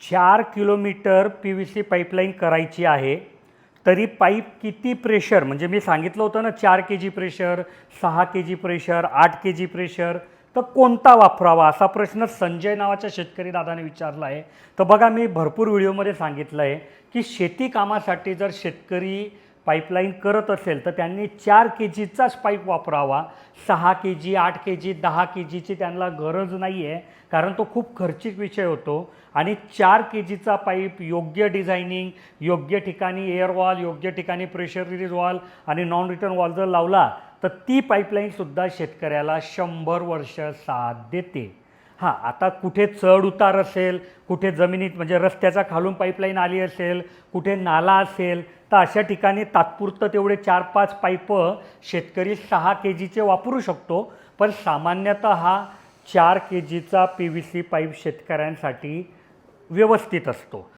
4 kilometre PVC pipeline करायची आहे, तरी पाईप किती प्रेशर, म्हणजे मी सांगितलं होतं ना 4 kg pressure, 6 kg pressure, 8 kg pressure, तर कोणता वापरावा असा प्रश्न संजय नावाच्या शेतकरी दादाने विचारला आहे. तर बघा, मी भरपूर व्हिडिओमध्ये सांगितलं आहे की शेती कामासाठी जर शेतकरी पाईपलाईन करत असेल तर त्यांनी 4 kgचाच पाईप वापरावा. 6 kg, 8 kg, 10 kgची त्यांना गरज नाही आहे, कारण तो खूप खर्चिक विषय होतो. आणि 4 kgचा पाईप योग्य डिझायनिंग, योग्य ठिकाणी एअर वॉल, योग्य ठिकाणी प्रेशर रिलीज वॉल आणि नॉन रिटर्न वॉल जर लावला तर ती पाईपलाईनसुद्धा शेतकऱ्याला 100 वर्ष साथ देते. हां, आता कुठे चढ उतार असेल, कुठे जमिनीत म्हणजे रस्त्याच्या खालून पाईपलाईन आली असेल, कुठे नाला असेल, तर अशा ठिकाणी तात्पुरतं तेवढे 4-5 पाईपं शेतकरी 6 kgचे वापरू शकतो. पण सामान्यतः हा 4 kgचा PVC पाईप शेतकऱ्यांसाठी व्यवस्थित असतो.